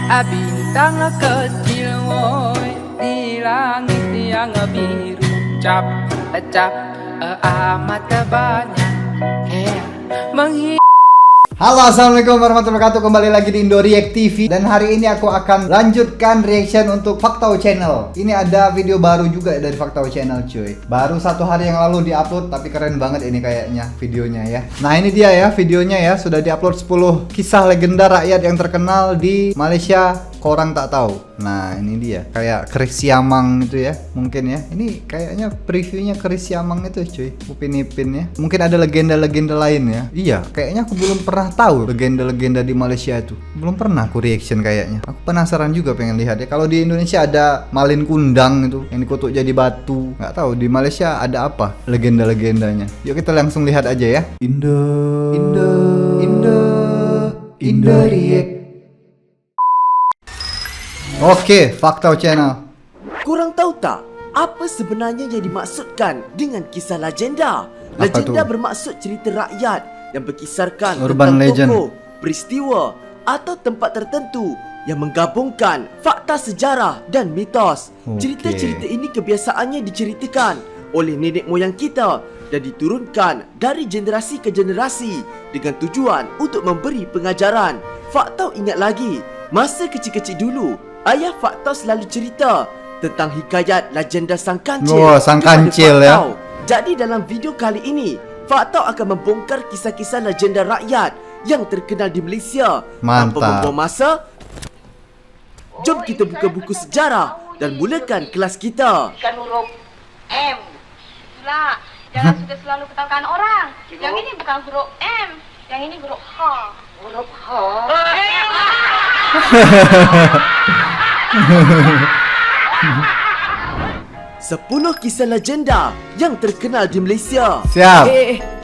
Bintang kecil woi di langit yang biru, cap cap amat banyak menghilang. Halo, assalamualaikum warahmatullahi wabarakatuh. Kembali lagi di Indo React TV. Dan hari ini aku akan lanjutkan reaction untuk Faktau Channel. Ini ada video baru juga dari Faktau Channel cuy. Baru 1 hari yang lalu diupload, tapi keren banget ini kayaknya videonya ya. Nah ini dia ya videonya ya. Sudah diupload 10 kisah legenda rakyat yang terkenal di Malaysia, korang tak tahu. Nah ini dia, kayak Chris Siamang itu ya, mungkin ya. Ini kayaknya previewnya Chris Siamang itu cuy, Upin Ipin ya. Mungkin ada legenda-legenda lain ya. Iya, kayaknya aku belum pernah tahu legenda-legenda di Malaysia itu. Belum pernah aku reaction kayaknya. Aku penasaran juga pengen lihat ya. Kalau di Indonesia ada Malin Kundang itu yang dikutuk jadi batu. Nggak tahu di Malaysia ada apa legenda-legendanya. Yuk kita langsung lihat aja ya. Indo React. Oke, Faktau Channel. Korang tahu tak apa sebenarnya yang dimaksudkan dengan kisah legenda? Legenda bermaksud cerita rakyat yang berkisarkan Urban tentang legend. tokoh, peristiwa atau tempat tertentu yang menggabungkan fakta sejarah dan mitos. Cerita-cerita ini kebiasaannya diceritakan oleh nenek moyang kita dan diturunkan dari generasi ke generasi dengan tujuan untuk memberi pengajaran. Faktau ingat lagi, masa kecil-kecil dulu, ayah Faktau selalu cerita tentang hikayat legenda Sang Kancil. Wah, Sang Kancil ya. Jadi dalam video kali ini, Faktau akan membongkar kisah-kisah legenda rakyat yang terkenal di Malaysia. Mantap. Tanpa membuang masa, jom kita buka buku sejarah dan mulakan kelas kita. Bukan huruf M. Itulah, jangan suka selalu ketahukan orang. Yang ini bukan huruf M, yang ini huruf H. Huruf H. 10 kisah legenda yang terkenal di Malaysia. Siap.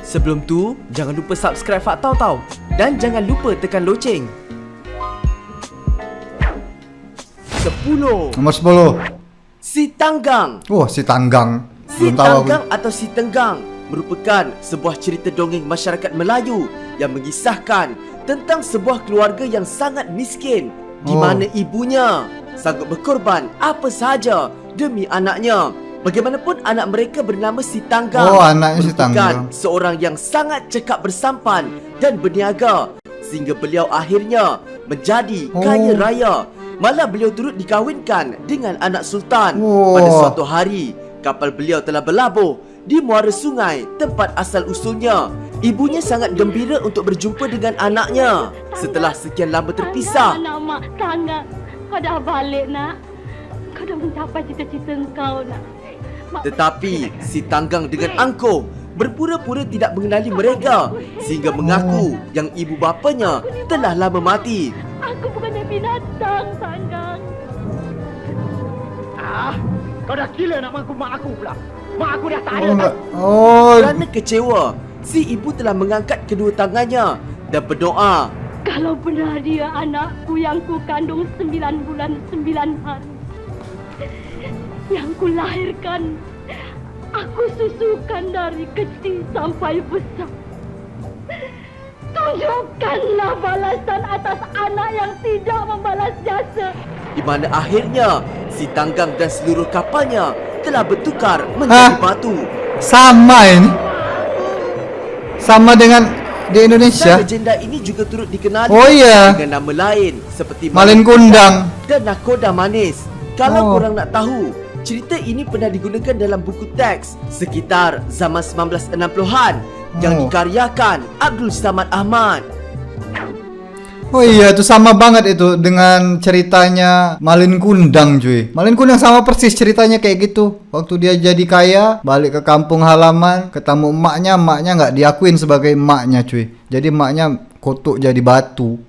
Sebelum tu, jangan lupa subscribe Faktau tau. Dan jangan lupa tekan loceng. 10. Nomor 10. Si Tanggang. Wah, si Tanggang. Si Belum tahu aku. Tanggang atau Si Tenggang merupakan sebuah cerita dongeng masyarakat Melayu yang mengisahkan tentang sebuah keluarga yang sangat miskin, di mana ibunya sanggup berkorban apa sahaja demi anaknya. Bagaimanapun anak mereka bernama Si Tanggang. Anaknya Si Tanggang. Seorang yang sangat cekap bersampan dan berniaga sehingga beliau akhirnya menjadi kaya raya. Malah beliau turut dikahwinkan dengan anak sultan. Pada suatu hari, kapal beliau telah berlabuh di muara sungai tempat asal usulnya. Ibunya sangat gembira untuk berjumpa dengan anaknya setelah sekian lama terpisah. Anak mak sangat. Kau dah balik nak. Kau dah mencapai cita-cita kau nak. Tetapi Si Tanggang dengan angkuh berpura-pura tidak mengenali mereka sehingga mengaku yang ibu bapanya telah lama mati. Aku bukannya binatang, Tanggang. Kau dah gila nak mengaku mak aku pula. Mak aku dah tak ada. Kerana kecewa, si ibu telah mengangkat kedua tangannya dan berdoa. Kalau benar dia anakku yang ku kandung 9 bulan 9 hari, yang ku lahirkan, aku susukan dari kecil sampai besar. Tunjukkanlah balasan atas anak yang tidak membalas jasa. Di mana akhirnya Si Tanggang dan seluruh kapalnya telah bertukar menjadi batu. Sama ini. Sama dengan di Indonesia. Legenda ini juga turut dikenali dengan nama lain seperti Malin Kundang dan Nakoda Manis. Kalau korang nak tahu, cerita ini pernah digunakan dalam buku teks sekitar zaman 1960-an yang dikaryakan Abdul Samad Ahmad. Oh iya, itu sama banget itu dengan ceritanya Malin Kundang cuy. Malin Kundang sama persis ceritanya kayak gitu. Waktu dia jadi kaya, balik ke kampung halaman, ketemu emaknya nggak diakuin sebagai emaknya cuy. Jadi emaknya kutuk jadi batu,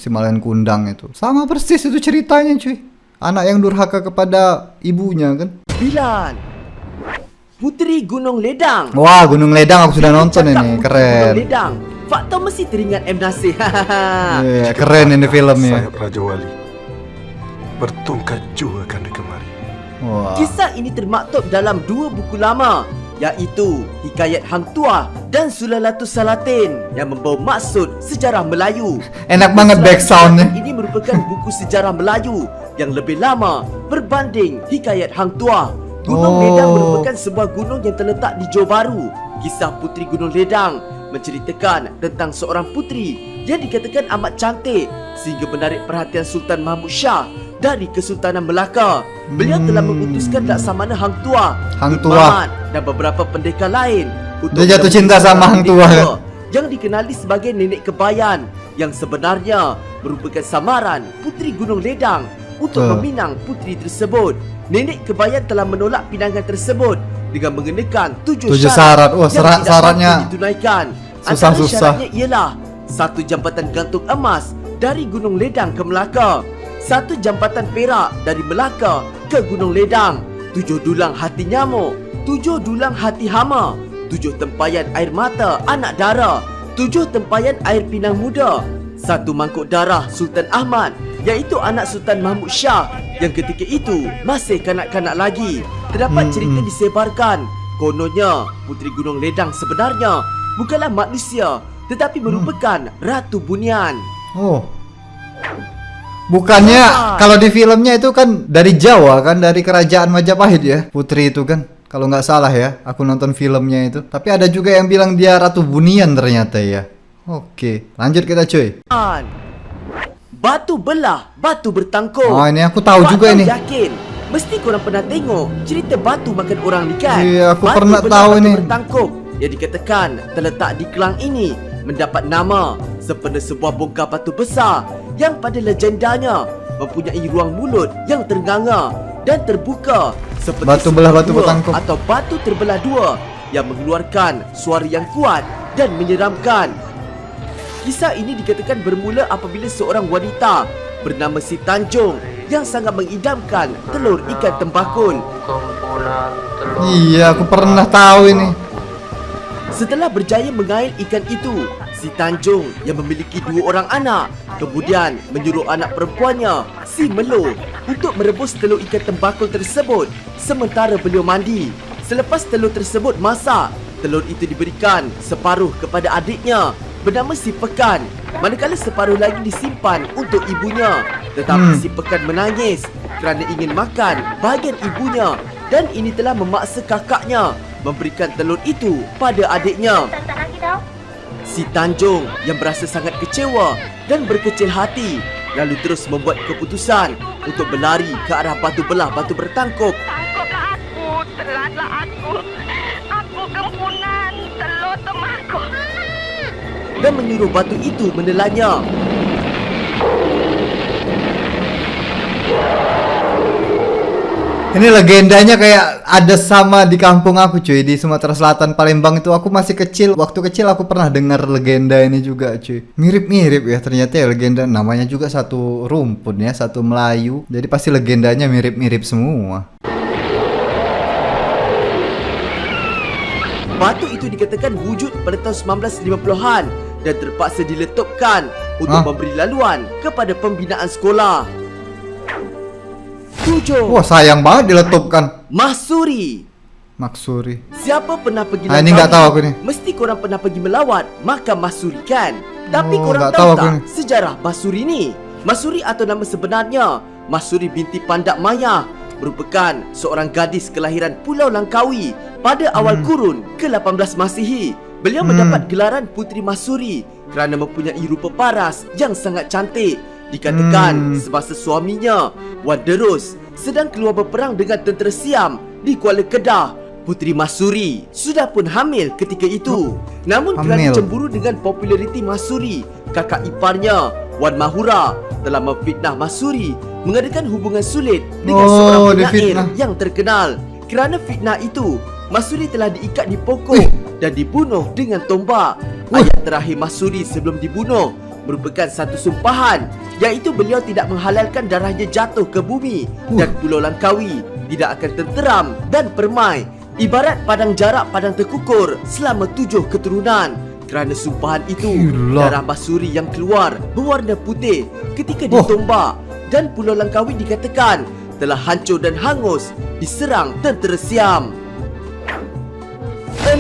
si Malin Kundang itu. Sama persis itu ceritanya cuy. Anak yang durhaka kepada ibunya kan. 9. Puteri Gunung Ledang. Wah, Gunung Ledang aku sudah nonton ini, keren. Gunung Ledang. Faktau mesti teringat M. Nasir. Keren ini filmnya. Sayap Raja Wali bertungkat jua kanda kemari. Kisah ini termaktub dalam 2 buku lama iaitu Hikayat Hang Tuah dan Sulalatus Salatin yang membawa maksud sejarah Melayu. Enak banget back soundnya. Ini merupakan buku sejarah Melayu yang lebih lama berbanding Hikayat Hang Tuah. Gunung Ledang merupakan sebuah gunung yang terletak di Johor Bahru. Kisah Puteri Gunung Ledang menceritakan tentang seorang puteri yang dikatakan amat cantik sehingga menarik perhatian Sultan Mahmud Shah dari Kesultanan Melaka. Beliau telah mengutuskan Laksamana Hang Tuah, Hang Tun Tuah. Mamat dan beberapa pendekar lain untuk Dia jatuh cinta sama Hang Tuah, kan? yang dikenali sebagai Nenek Kebayan yang sebenarnya merupakan samaran Puteri Gunung Ledang untuk meminang puteri tersebut. Nenek Kebayan telah menolak pinangan tersebut dengan mengenakan 7 syarat. Wah, yang tidak syaratnya mampu ditunaikan. susah-susah. Antara syaratnya ialah 1 jambatan gantung emas dari Gunung Ledang ke Melaka, 1 jambatan perak dari Melaka ke Gunung Ledang, 7 dulang hati nyamuk, 7 dulang hati hama, 7 tempayan air mata anak dara, 7 tempayan air pinang muda, 1 mangkuk darah Sultan Ahmad, iaitu anak Sultan Mahmud Shah yang ketika itu masih kanak-kanak lagi. Terdapat cerita disebarkan, kononnya Puteri Gunung Ledang sebenarnya bukanlah manusia tetapi merupakan Ratu Bunian. Oh. Bukannya kalau di filmnya itu kan dari Jawa kan, dari kerajaan Majapahit ya, putri itu kan. Kalau nggak salah ya, aku nonton filmnya itu. Tapi ada juga yang bilang dia Ratu Bunian ternyata ya. Oke, lanjut kita cuy. Batu belah, batu bertangkuk. Oh, ini aku tahu juga ini. Yakin, mesti korang pernah tengok cerita batu makan orang ni kan? Iya, aku Batu pernah belah, tahu batu ini. bertangkuk yang dikatakan terletak di Kelang ini mendapat nama sempena sebuah bongkar batu besar yang pada legendanya mempunyai ruang mulut yang ternganga dan terbuka seperti Batu belah, batu dua bertangkuk. atau batu terbelah dua yang mengeluarkan suara yang kuat dan menyeramkan. Kisah ini dikatakan bermula apabila seorang wanita bernama Si Tanjung yang sangat mengidamkan telur ikan tembakul. Iya, aku pernah tahu ini. Setelah berjaya mengail ikan itu, Si Tanjung yang memiliki 2 orang anak kemudian menyuruh anak perempuannya, Si Melo, untuk merebus telur ikan tembakul tersebut sementara beliau mandi. Selepas telur tersebut masak, telur itu diberikan separuh kepada adiknya bernama Si Pekan, manakala separuh lagi disimpan untuk ibunya. Tetapi Si Pekan menangis kerana ingin makan bahagian ibunya dan ini telah memaksa kakaknya memberikan telur itu pada adiknya. Tak lagi tau. Si Tanjung yang berasa sangat kecewa dan berkecil hati lalu terus membuat keputusan untuk berlari ke arah batu belah batu bertangkuk. Tangkaplah aku, telatlah aku. Aku kempunan, telur temakuk. Dan menyuruh batu itu menelannya. Ini legendanya kayak ada sama di kampung aku cuy, di Sumatera Selatan, Palembang itu. Aku masih kecil, waktu kecil aku pernah dengar legenda ini juga cuy. Mirip-mirip ya ternyata ya legenda, namanya juga satu rumpun ya, satu Melayu. Jadi pasti legendanya mirip-mirip semua. Batu itu dikatakan wujud pada tahun 1950-an dan terpaksa diletupkan untuk memberi laluan kepada pembinaan sekolah. 7. Wah, sayang banget diletupkan. Mahsuri. Maksuri. Siapa pernah pergi Ini nggak tahu aku nih. Mesti korang pernah pergi melawat makam Mahsuri kan? Tapi Oh, korang nggak tahu tahu aku tak ni. sejarah Mahsuri ni? Mahsuri atau nama sebenarnya Mahsuri binti Pandak Maya merupakan seorang gadis kelahiran Pulau Langkawi pada awal kurun ke-18 Masihi. Beliau mendapat gelaran Puteri Mahsuri kerana mempunyai rupa paras yang sangat cantik. Dikatakan semasa suaminya, Wan Derus, sedang keluar berperang dengan tentera Siam di Kuala Kedah, Puteri Mahsuri sudah pun hamil ketika itu. Namun kerana Hamil. cemburu dengan populariti Mahsuri, kakak iparnya, Wan Mahura, telah memfitnah Mahsuri mengadakan hubungan sulit dengan seorang penyair difitnah. yang terkenal. Kerana fitnah itu, Mahsuri telah diikat di pokok dan dibunuh dengan tombak. Ayat terakhir Mahsuri sebelum dibunuh merupakan satu sumpahan, iaitu beliau tidak menghalalkan darahnya jatuh ke bumi dan Pulau Langkawi tidak akan tenteram dan permai, ibarat padang jarak padang terkukur selama 7 keturunan. Kerana sumpahan itu, Gila. darah Mahsuri yang keluar berwarna putih ketika ditombak dan Pulau Langkawi dikatakan telah hancur dan hangus diserang tentera Siam.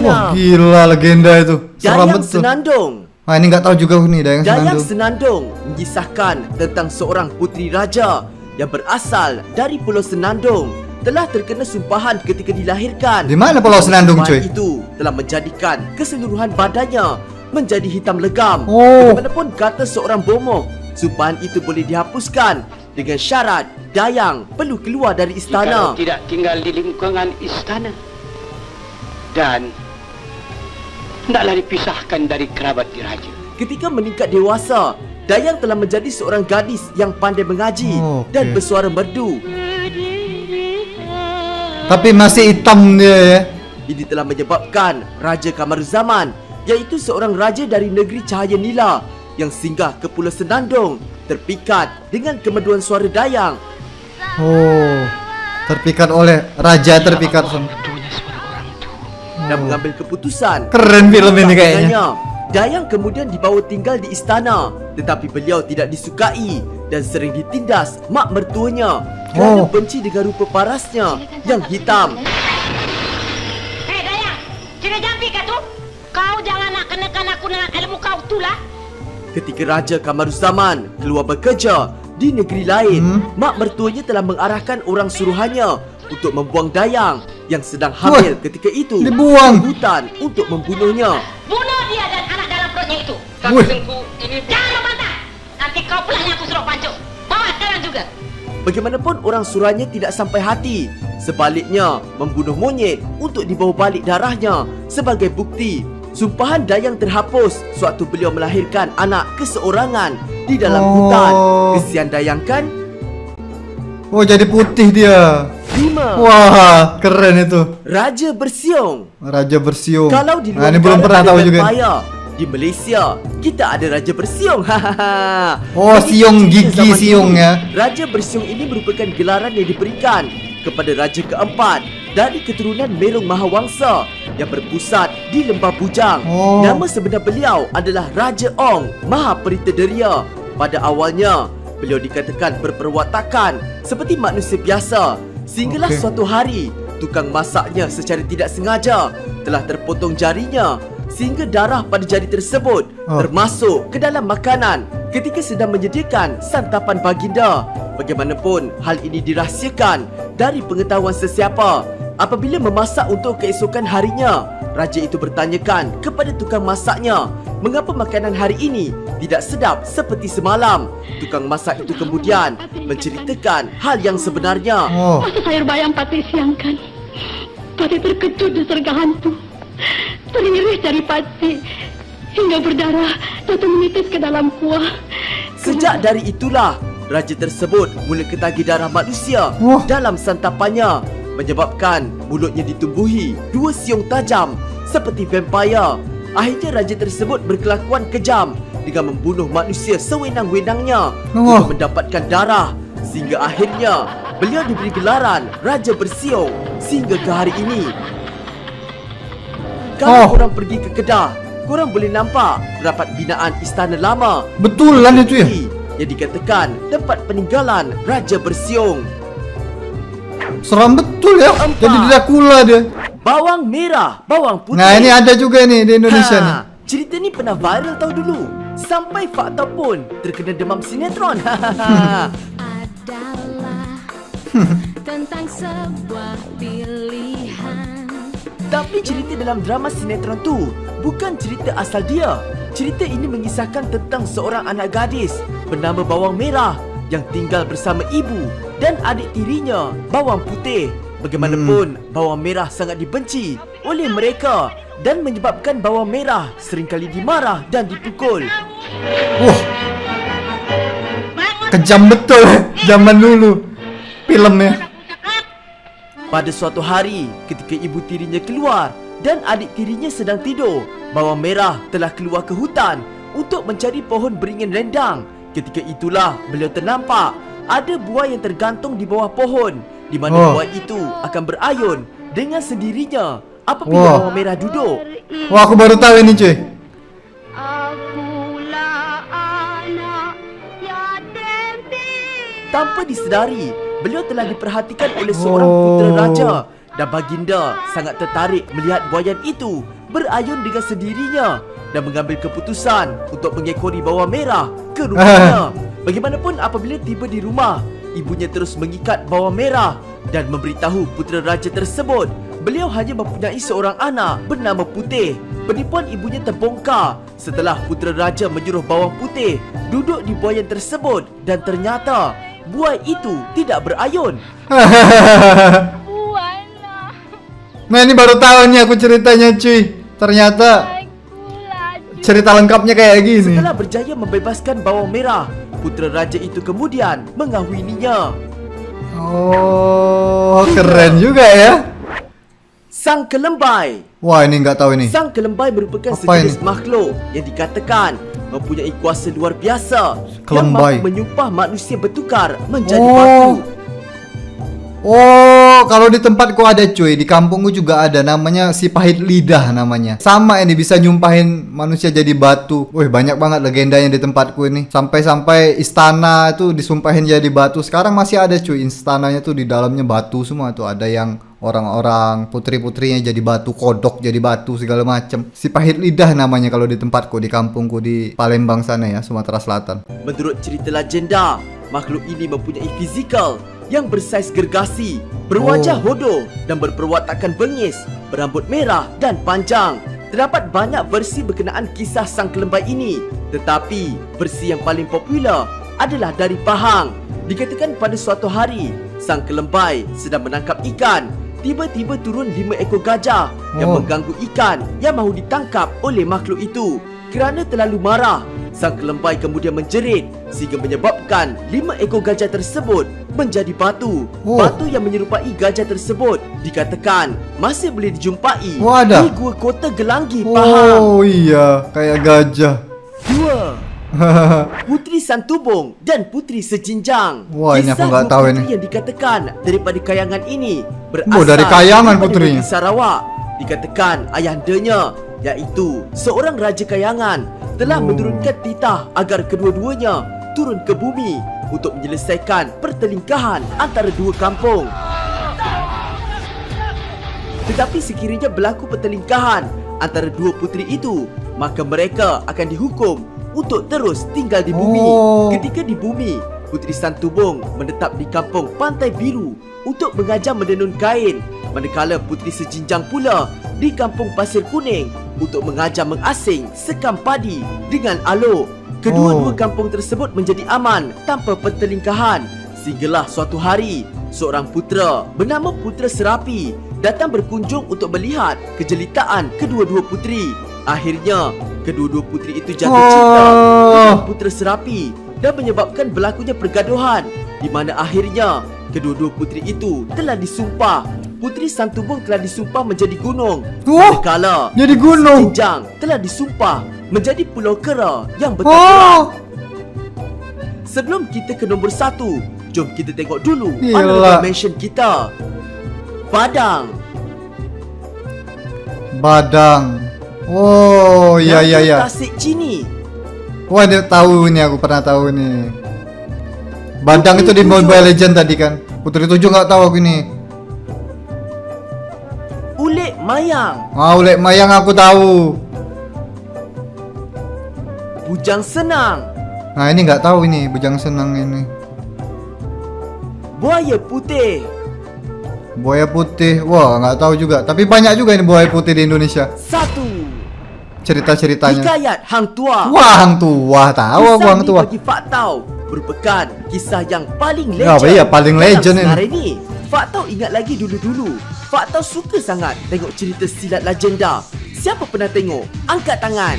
Wah, gila legenda itu. Seram Dayang betul. Senandung. Ah, ini nggak tahu juga nih Dayang Dayang Senandung. Senandung mengisahkan tentang seorang puteri raja yang berasal dari Pulau Senandung telah terkena sumpahan ketika dilahirkan. Di mana Pulau Senandung, Sumpahan cuy? itu telah menjadikan keseluruhan badannya menjadi hitam legam. Oh. Bagaimanapun kata seorang bomoh, sumpahan itu boleh dihapuskan dengan syarat Dayang perlu keluar dari istana. Jikalau tidak tinggal di lingkungan istana dan hendaklah dipisahkan dari kerabat diraja. Ketika meningkat dewasa, Dayang telah menjadi seorang gadis yang pandai mengaji Oh, okey. dan bersuara merdu. Tapi masih hitam dia ya. Ini telah menyebabkan Raja Kamaruzaman, iaitu seorang raja dari negeri Cahaya Nila yang singgah ke Pulau Senandung, terpikat dengan kemerduan suara Dayang. Oh. Terpikat oleh raja terpikat sama. Dan mengambil keputusan. Keren film ini kayaknya. Dengannya, Dayang kemudian dibawa tinggal di istana, tetapi beliau tidak disukai dan sering ditindas mak mertuanya kerana Oh. benci dengan rupa parasnya yang hitam. Hei Dayang, kira jampi kah tu? Kau jangan nak kenakan aku dengan ilmu kau tu lah. Ketika Raja Kamaruzaman keluar bekerja di negeri lain, mak mertuanya telah mengarahkan orang suruhannya untuk membuang Dayang yang sedang hamil ketika itu dibuang. ke hutan untuk membunuhnya. Bunuh dia dan anak dalam perutnya itu. Wih. Jangan membantah. Nanti kau pula yang aku suruh pancung. Bawa sekarang juga. Bagaimanapun orang suruhannya tidak sampai hati. Sebaliknya, membunuh monyet untuk dibawa balik darahnya sebagai bukti. Sumpahan Dayang terhapus sewaktu beliau melahirkan anak keseorangan di dalam hutan. Kesian Dayang kan? Oh, jadi putih dia. 5. Wah, keren itu. Raja Bersiung. Raja Bersiung. Kalau di Nah, luar ini belum negara pernah ada tahu juga. vampire. Di Malaysia, kita ada Raja Bersiung. Hahaha. Oh, Jadi, siung cerita gigi zaman siung dulu, ya. Raja Bersiung ini merupakan gelaran yang diberikan kepada raja keempat dari keturunan Merung Mahawangsa yang berpusat di Lembah Bujang. Oh. Nama sebenar beliau adalah Raja Ong Mahaperitederia. Pada awalnya, beliau dikatakan berperwatakan seperti manusia biasa. Sehinggalah Okey. suatu hari, tukang masaknya secara tidak sengaja telah terpotong jarinya sehingga darah pada jari tersebut termasuk ke dalam makanan ketika sedang menyediakan santapan baginda. Bagaimanapun, hal ini dirahsiakan dari pengetahuan sesiapa. Apabila memasak untuk keesokan harinya, raja itu bertanyakan kepada tukang masaknya mengapa makanan hari ini tidak sedap seperti semalam. Tukang masak itu kemudian menceritakan hal yang sebenarnya. Oh. Masa sayur bayam Pati siangkan, Pati terkejut disergah hantu. Teriris dari Pati hingga berdarah jatuh menitis ke dalam kuah. Sejak dari itulah, raja tersebut mula ketagih darah manusia Wah. dalam santapannya, menyebabkan mulutnya ditumbuhi 2 siung tajam seperti vampire. Akhirnya raja tersebut berkelakuan kejam dengan membunuh manusia sewenang-wenangnya untuk mendapatkan darah, sehingga akhirnya beliau diberi gelaran Raja Bersiung sehingga ke hari ini. Kalau korang pergi ke Kedah, korang boleh nampak terdapat binaan istana lama Betulan itu ya. yang dikatakan tempat peninggalan Raja Bersiung. Seram betul ya. Jadi Dracula dia. Bawang merah, bawang putih. Nah, ini ada juga nih di Indonesia nih. Cerita ni pernah viral tahu dulu. Sampai fakta pun terkena demam sinetron. Hahaha. Adalah tentang sebuah pilihan. Tapi cerita dalam drama sinetron tu bukan cerita asal dia. Cerita ini mengisahkan tentang seorang anak gadis bernama Bawang Merah yang tinggal bersama ibu dan adik tirinya Bawang Putih. Bagaimanapun, Bawang Merah sangat dibenci oleh mereka dan menyebabkan Bawang Merah seringkali dimarah dan dipukul. Wah, kejam betul zaman dulu filmnya. Pada suatu hari, ketika ibu tirinya keluar dan adik tirinya sedang tidur, Bawang Merah telah keluar ke hutan untuk mencari pohon beringin rendang. Ketika itulah beliau ternampak ada buai yang tergantung di bawah pohon, di mana buai itu akan berayun dengan sendirinya apabila Bawang Merah duduk. Wah, aku baru tahu ini cuy. Akulah anak yatim. Tanpa disedari, beliau telah diperhatikan oleh seorang putera raja dan baginda sangat tertarik melihat buaian itu berayun dengan sendirinya dan mengambil keputusan untuk mengekori bawang merah ke rumahnya. Bagaimanapun apabila tiba di rumah, ibunya terus mengikat bawang merah dan memberitahu putera raja tersebut beliau hanya mempunyai seorang anak bernama Putih. Penipuan ibunya terbongkar setelah putera raja menyuruh bawang putih duduk di buaian tersebut dan ternyata buai itu tidak berayun. Buana. Nah ini baru tahu nih aku ceritanya cuy. Ternyata cerita lengkapnya kayak gini. Setelah berjaya membebaskan bawang merah, putera raja itu kemudian mengahwininya. Oh, keren juga ya. Sang Kelembai. Wah ini nggak tahu ini. Sang Kelembai merupakan Apa sejenis ini? makhluk yang dikatakan mempunyai kuasa luar biasa yang Kelembai. mampu menyumpah manusia bertukar menjadi Oh. batu. Oh, kalau di tempatku ada cuy, di kampungku juga ada, namanya si pahit lidah namanya. Sama ini bisa nyumpahin manusia jadi batu. Wih, banyak banget legendanya di tempatku ini. Sampai-sampai istana itu disumpahin jadi batu. Sekarang masih ada cuy, istananya tuh di dalamnya batu semua tuh. Ada yang orang-orang putri-putrinya jadi batu, kodok jadi batu segala macem. Si pahit lidah namanya kalau di tempatku, di kampungku di Palembang sana ya, Sumatera Selatan. Menurut cerita legenda, makhluk ini mempunyai fizikal yang bersaiz gergasi, berwajah hodoh dan berperwatakan bengis, berambut merah dan panjang. Terdapat banyak versi berkenaan kisah Sang Kelembai ini, tetapi versi yang paling popular adalah dari Pahang. Dikatakan pada suatu hari, Sang Kelembai sedang menangkap ikan. Tiba-tiba turun 5 ekor gajah yang mengganggu ikan yang mahu ditangkap oleh makhluk itu. Kerana terlalu marah, Sang Kelembai kemudian menjerit sehingga menyebabkan 5 ekor gajah tersebut menjadi batu. Batu yang menyerupai gajah tersebut dikatakan masih boleh dijumpai ada. di Gua Kota Gelanggi, Pahang. Oh iya, kayak gajah. 2. Putri Santubong dan Putri Sejinjang. Wah, ini aku Kisah nggak dua tahu putri ini. yang dikatakan daripada kayangan ini berasal Oh, dari kayangan daripada putrinya. negeri Sarawak. Dikatakan ayahandanya, iaitu seorang raja kayangan, telah menurunkan titah agar kedua-duanya turun ke bumi untuk menyelesaikan pertelingkahan antara dua kampung. Tetapi sekiranya berlaku pertelingkahan antara dua puteri itu, maka mereka akan dihukum untuk terus tinggal di bumi. Ketika di bumi, Putri Santubong menetap di kampung Pantai Biru untuk mengajar menenun kain, manakala Putri Sejinjang pula di kampung Pasir Kuning untuk mengajar mengasing sekam padi dengan alo. Kedua-dua kampung tersebut menjadi aman tanpa pertelingkahan sehinggalah suatu hari seorang putera bernama Putera Serapi datang berkunjung untuk melihat kejelitaan kedua-dua puteri. Akhirnya kedua-dua puteri itu jatuh cinta dengan Putera Serapi dan menyebabkan berlakunya pergaduhan di mana akhirnya kedua-dua puteri itu telah disumpah. Putri Santubong telah disumpah menjadi gunung, manakala jadi gunung. Sejinjang telah disumpah menjadi pulau kera yang bertaburan. Sebelum kita ke nombor 1, jom kita tengok dulu honorable mention kita. Badang. Badang. Oh, iya iya iya. Tasik Cini. Wah, dia tahu ini, aku pernah tahu ini. Badang itu di Mobile Legend tadi kan. Putri 7 nggak tahu aku ini. Ulek Mayang. Ulek Mayang aku tahu. Bujang Senang. Nah, ini nggak tahu ini, Bujang Senang ini. Buaya Putih. Buaya putih. Wah, nggak tahu juga. Tapi banyak juga ini buaya putih di Indonesia. 1. Cerita-ceritanya. Hikayat Hang Tuah. Wah, Hang Tuah. Tahu aku Hang Tuah. Bagi Faktau merupakan kisah yang paling Ya, legend. iya, paling legend ini. Hari ini, Faktau ingat lagi dulu-dulu. Faktau suka sangat tengok cerita silat legenda. Siapa pernah tengok? Angkat tangan.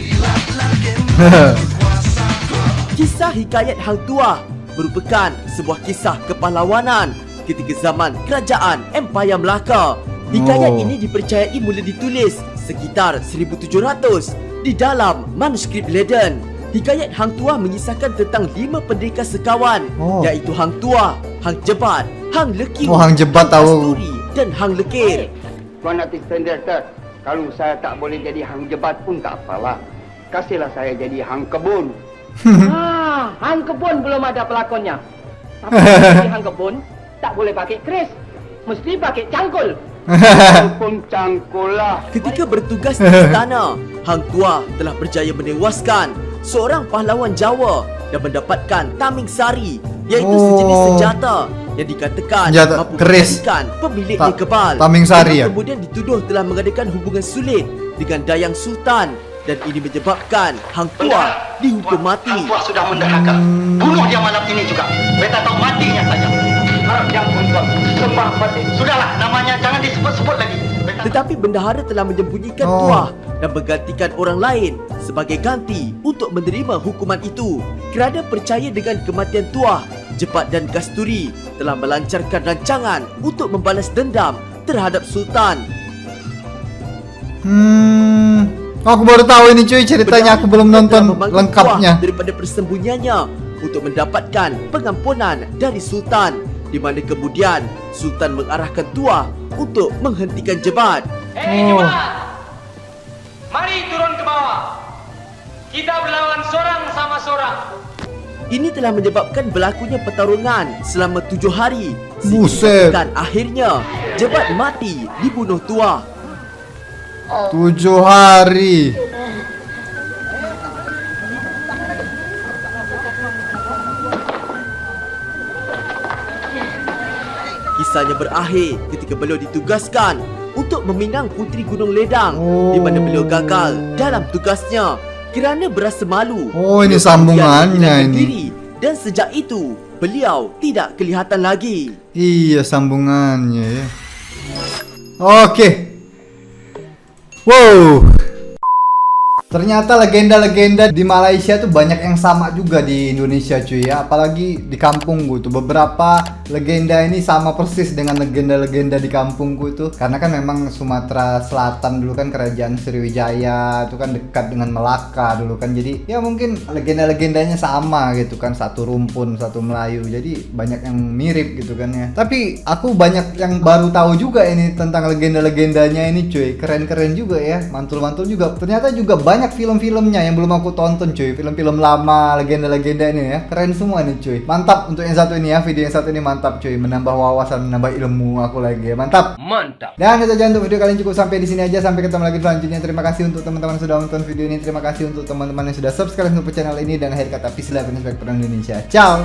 Kisah Hikayat Hang Tuah merupakan sebuah kisah kepahlawanan ketika zaman kerajaan Empayar Melaka. Hikayat ini dipercayai mula ditulis sekitar 1700 di dalam manuskrip Leiden. Hikayat Hang Tuah mengisahkan tentang 5 pendekar sekawan, iaitu Hang Tuah, Hang Jebat, Hang Lekir, Hang Jebat Hang tahu. Asturi dan Hang Lekir. Tuan artis director, kalau saya tak boleh jadi Hang Jebat pun tak apalah. Kasihlah saya jadi Hang Kebun. Hang Kebun belum ada pelakonnya. Tapi jadi Hang Kebun tak boleh pakai keris, mesti pakai cangkul. pun cangkulah. Ketika bertugas di istana, Hang Tuah telah berjaya menewaskan seorang pahlawan Jawa dan mendapatkan tameng sari, iaitu sejenis senjata yang dikatakan Senjata mampu keris. menjadikan pemiliknya kebal. Tameng sari Yang ya? kemudian dituduh telah mengadakan hubungan sulit dengan Dayang Sultan, dan ini menyebabkan Hang Tuah dihukum mati. Hang Tuah sudah menderhaka. Bunuh dia malam ini juga. Beta tahu matinya saja. Harap yang pun sembah mati. Sudahlah, namanya jangan disebut-sebut lagi. Tetapi bendahara telah menyembunyikan Tuah dan menggantikan orang lain sebagai ganti untuk menerima hukuman itu. Kerana percaya dengan kematian Tuah, Jebat dan Kasturi telah melancarkan rancangan untuk membalas dendam terhadap Sultan. Aku baru tahu ini cuy, ceritanya aku belum nonton Telah memanggil lengkapnya. Tuah daripada persembunyiannya untuk mendapatkan pengampunan dari Sultan, di mana kemudian Sultan mengarahkan Tuah untuk menghentikan Jebat. Mari turun ke bawah. Kita berlawan seorang sama seorang. Ini telah menyebabkan berlakunya pertarungan selama 7 hari. Buset. Dan akhirnya Jebat mati dibunuh Tuah. 7 hari. Kisahnya berakhir ketika beliau ditugaskan untuk meminang Puteri Gunung Ledang, di mana beliau gagal dalam tugasnya kerana berasa malu. Oh, ini Beliau sambungannya kemudian ini. diri, dan sejak itu beliau tidak kelihatan lagi. Iya, sambungannya ya. Oke. Wow. Ternyata legenda-legenda di Malaysia tuh banyak yang sama juga di Indonesia cuy ya. Apalagi di kampungku tuh beberapa legenda ini sama persis dengan legenda-legenda di kampungku tuh. Karena kan memang Sumatera Selatan dulu kan kerajaan Sriwijaya itu kan dekat dengan Melaka dulu kan. Jadi ya mungkin legenda-legendanya sama gitu kan, satu rumpun, satu Melayu. Jadi banyak yang mirip gitu kan ya. Tapi aku banyak yang baru tahu juga ini tentang legenda-legendanya ini cuy. Keren-keren juga ya, mantul-mantul juga. Ternyata juga banyak film-filmnya yang belum aku tonton cuy. Film-film lama, legenda-legenda ini ya. Keren semua nih cuy. Mantap untuk yang satu ini ya. Video yang satu ini mantap cuy. Menambah wawasan, menambah ilmu aku lagi ya. Mantap. Mantap. Dan itu saja untuk video kali ini, cukup sampai di sini aja. Sampai ketemu lagi selanjutnya. Terima kasih untuk teman-teman yang sudah nonton video ini. Terima kasih untuk teman-teman yang sudah subscribe untuk channel ini. Dan akhir kata, peace, love, and respect for Indonesia. Ciao.